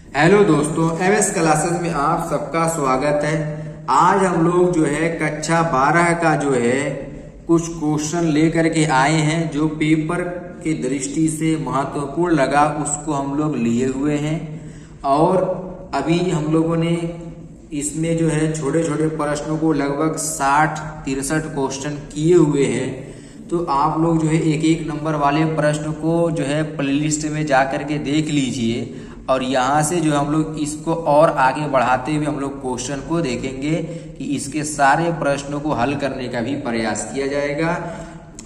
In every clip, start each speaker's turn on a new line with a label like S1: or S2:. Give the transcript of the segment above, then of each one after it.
S1: Hello दोस्तों, MS classes में आप सबका स्वागत है। आज हम लोग जो है कक्षा 12 का जो है कुछ क्वेश्चन लेकर के आए हैं जो पेपर के दृष्टि से महत्वपूर्ण लगा, उसको हम लोग लिए हुए हैं। और अभी हम लोगों ने इसमें जो है छोटे छोटे प्रश्नों को लगभग 60-63 क्वेश्चन किए हुए हैं। तो आप लोग जो है एक एक नंबर वाले प्रश्न को जो है प्लेलिस्ट में जा करके देख लीजिए। और यहाँ से जो हम लोग इसको और आगे बढ़ाते हुए हम लोग क्वेश्चन को देखेंगे कि इसके सारे प्रश्नों को हल करने का भी प्रयास किया जाएगा।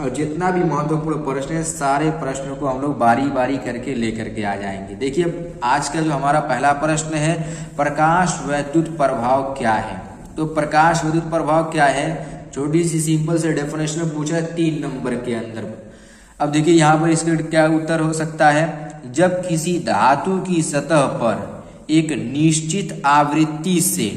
S1: और जितना भी महत्वपूर्ण प्रश्न है सारे प्रश्नों को हम लोग बारी बारी करके लेकर के आ जाएंगे। देखिए, आज का जो हमारा पहला प्रश्न है, प्रकाश वैद्युत प्रभाव क्या है। तो प्रकाश वैद्युत प्रभाव क्या है, छोटी सी सिंपल से डेफिनेशन पूछा है 3 नंबर के अंदर। अब देखिए यहाँ पर इसका क्या उत्तर हो सकता है। जब किसी धातु की सतह पर एक निश्चित आवृत्ति से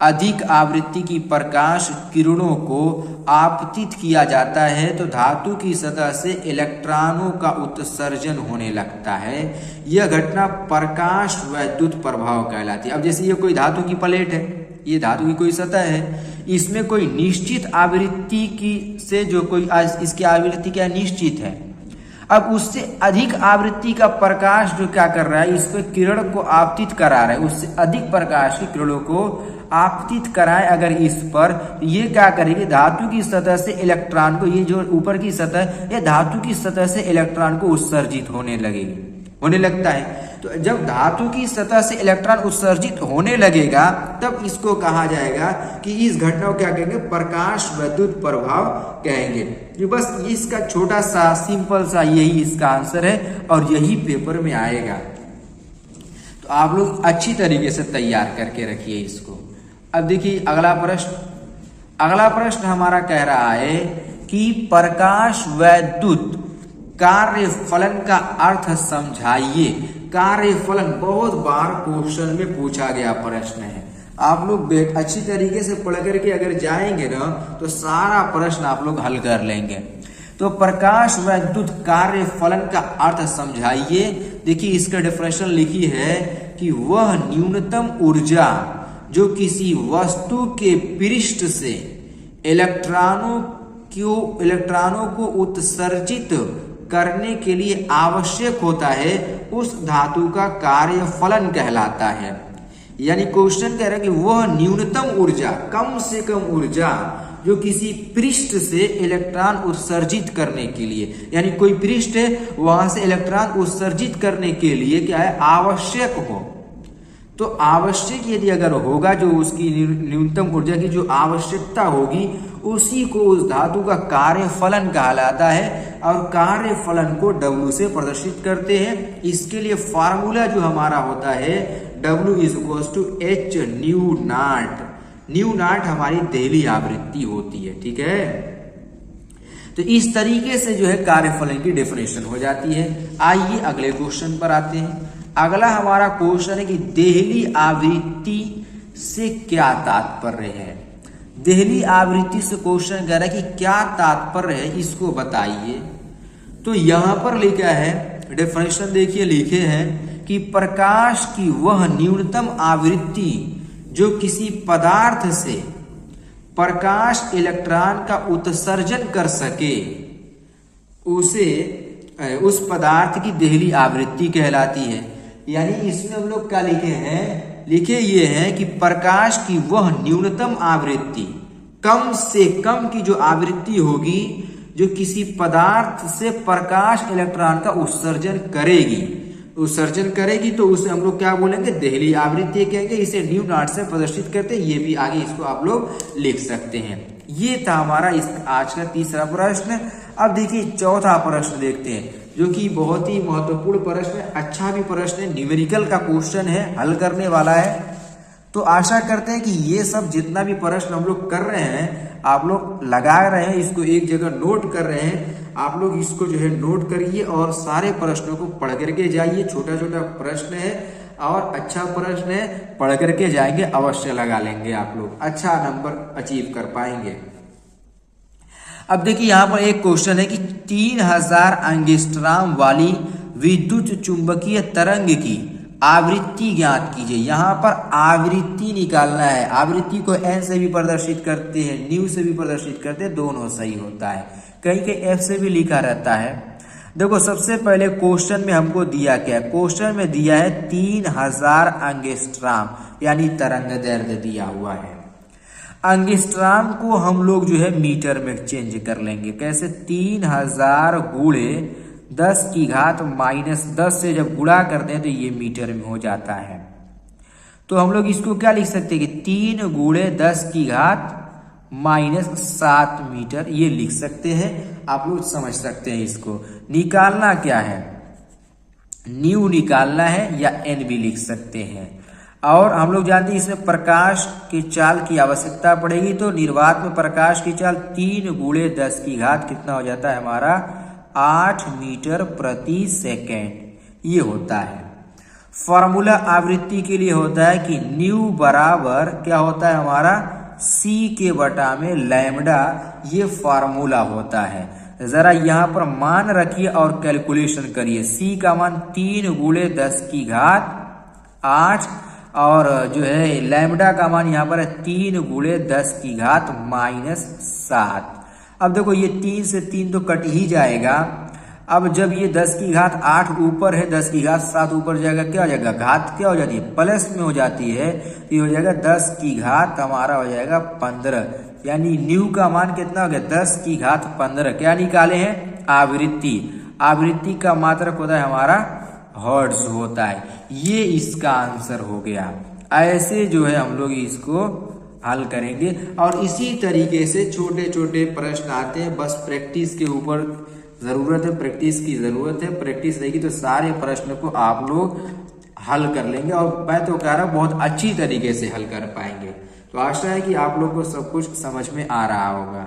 S1: अधिक आवृत्ति की प्रकाश किरणों को आपतित किया जाता है तो धातु की सतह से इलेक्ट्रॉनों का उत्सर्जन होने लगता है। यह घटना प्रकाश वैद्युत प्रभाव कहलाती है। अब जैसे ये कोई धातु की प्लेट है, ये धातु की कोई सतह है, इसमें कोई निश्चित आवृत्ति की से जो कोई इसकी आवृत्ति क्या निश्चित है। अब उससे अधिक आवृत्ति का प्रकाश जो क्या कर रहा है, इस पर किरण को आपतित करा रहा है, उससे अधिक प्रकाश की किरणों को आपतित कराए अगर इस पर, ये क्या करेगी, धातु की सतह से इलेक्ट्रॉन को, ये जो ऊपर की सतह, ये धातु की सतह से इलेक्ट्रॉन को उत्सर्जित होने लगता है। तो जब धातु की सतह से इलेक्ट्रॉन उत्सर्जित होने लगेगा तब इसको कहा जाएगा कि इस घटना को क्या कहेंगे, प्रकाश वैद्युत प्रभाव कहेंगे। ये बस इसका छोटा सा सिंपल सा यही इसका आंसर है और यही पेपर में आएगा। तो आप लोग अच्छी तरीके से तैयार करके रखिए इसको। अब देखिए अगला प्रश्न हमारा कह रहा है कि प्रकाश वैद्युत कार्य फलन का अर्थ समझाइए। कार्य फलन बहुत बार क्वेश्चन में पूछा गया प्रश्न है। आप लोग अच्छी तरीके से पढ़ करके अगर जाएंगे ना तो सारा प्रश्न आप लोग हल कर लेंगे। तो प्रकाश वैद्युत कार्य फलन का अर्थ समझाइए। देखिए इसका डेफिनेशन लिखी है कि वह न्यूनतम ऊर्जा जो किसी वस्तु के पृष्ठ से इलेक्ट्रॉनों को उत्सर्जित करने के लिए आवश्यक होता है उस धातु का कार्य फलन कहलाता है। यानी क्वेश्चन कह रहा है कि वह न्यूनतम ऊर्जा, कम से कम ऊर्जा जो किसी पृष्ठ से इलेक्ट्रॉन उत्सर्जित करने के लिए, यानी कोई पृष्ठ है वहां से इलेक्ट्रॉन उत्सर्जित करने के लिए क्या है, आवश्यक हो। तो आवश्यक यदि अगर होगा, जो उसकी न्यूनतम ऊर्जा की जो आवश्यकता होगी उसी को उस धातु का कार्य फलन कहलाता है। और कार्य फलन को W से प्रदर्शित करते हैं। इसके लिए फार्मूला जो हमारा होता है W = H new not. New not हमारी देहली आवृत्ति होती है, ठीक है। तो इस तरीके से जो है कार्य फलन की डेफिनेशन हो जाती है। आइए अगले क्वेश्चन पर आते हैं। अगला हमारा क्वेश्चन है कि देहली आवृत्ति से क्या तात्पर्य है। देहली आवृत्ति से क्वेश्चन कह रहा है कि क्या तात्पर्य है, इसको बताइए। तो यहां पर लिखा है, डेफिनेशन देखिए, लिखे हैं कि प्रकाश की वह न्यूनतम आवृत्ति जो किसी पदार्थ से प्रकाश इलेक्ट्रॉन का उत्सर्जन कर सके उस पदार्थ की देहली आवृत्ति कहलाती है। यानी इसमें हम लोग क्या लिखे ये हैं कि प्रकाश की वह न्यूनतम आवृत्ति, कम से कम की जो आवृत्ति होगी जो किसी पदार्थ से प्रकाश इलेक्ट्रॉन का उत्सर्जन करेगी तो उसे हम लोग क्या बोलेंगे, देहली आवृत्ति कहेंगे। इसे न्यू नॉट से प्रदर्शित करते हैं। ये भी आगे इसको आप लोग लिख सकते हैं। ये था हमारा इस आज का तीसरा प्रश्न। अब देखिए चौथा प्रश्न देखते हैं, जो कि बहुत ही महत्वपूर्ण प्रश्न है, अच्छा भी प्रश्न है, न्यूमेरिकल का क्वेश्चन है, हल करने वाला है। तो आशा करते हैं कि ये सब जितना भी प्रश्न हम लोग कर रहे हैं आप लोग लगा रहे हैं, इसको एक जगह नोट कर रहे हैं। आप लोग इसको जो है नोट करिए और सारे प्रश्नों को पढ़ करके जाइए। छोटा छोटा प्रश्न है और अच्छा प्रश्न है, पढ़ करके जाएंगे, अवश्य लगा लेंगे, आप लोग अच्छा नंबर अचीव कर पाएंगे। अब देखिए यहाँ पर एक क्वेश्चन है कि 3000 एंगस्ट्रॉम वाली विद्युत चुंबकीय तरंग की आवृत्ति ज्ञात कीजिए। यहाँ पर आवृत्ति निकालना है। आवृत्ति को एन से भी प्रदर्शित करते हैं, न्यू से भी प्रदर्शित करते हैं, दोनों सही होता है। कहीं के एफ से भी लिखा रहता है। देखो सबसे पहले क्वेश्चन में हमको दिया क्या है, क्वेश्चन में दिया है 3000 एंगस्ट्रॉम यानी तरंग दैर्ध्य दिया हुआ है। एंगस्ट्रॉम को हम लोग जो है मीटर में चेंज कर लेंगे। कैसे? 3000 गुणे 10 की घात -10 से जब गुणा करते हैं तो ये मीटर में हो जाता है। तो हम लोग इसको क्या लिख सकते हैं कि 3 गुणे 10 की घात -7 मीटर ये लिख सकते हैं। आप लोग समझ सकते हैं। इसको निकालना क्या है, न्यू निकालना है या एन भी लिख सकते हैं। और हम लोग जानते हैं इसमें प्रकाश की चाल की आवश्यकता पड़ेगी। तो निर्वात में प्रकाश की चाल 3 गुणे 10 की घात कितना हो जाता है हमारा 8 मीटर प्रति सेकेंड ये होता है। फॉर्मूला आवृत्ति के लिए होता है कि न्यू बराबर क्या होता है हमारा C के बटा में लैम्डा, ये फॉर्मूला होता है। जरा यहाँ पर मान रखिए और कैलकुलेशन करिए। C का मान 3 गुणे 10 की घात 8 और जो है लैम्डा का मान यहाँ पर है 3 गुणे 10 की घात -7। अब देखो ये 3 से 3 तो कट ही जाएगा। अब जब ये 10 की घात 8 ऊपर है, 10 की घात 7 ऊपर जाएगा, क्या हो जाएगा? घात क्या हो जाती है? प्लस में हो जाती है। ये हो जाएगा 10 की घात हमारा हो जाएगा 15, यानी न्यू का मान कितना हो गया? 10 की घात 15। क्या निकाले हैं? आवृत्ति। आवृत्ति का मात्रक होता है हमारा हर्ट्ज होता है। ये इसका आंसर हो गया। ऐसे जो है हम लोग इसको हल करेंगे और इसी तरीके से छोटे छोटे प्रश्न आते हैं। बस प्रैक्टिस के ऊपर जरूरत है, प्रैक्टिस की जरूरत है। प्रैक्टिस रहेगी तो सारे प्रश्न को आप लोग हल कर लेंगे और मैं तो कह रहा हूं बहुत अच्छी तरीके से हल कर पाएंगे। तो आशा है कि आप लोग को सब कुछ समझ में आ रहा होगा।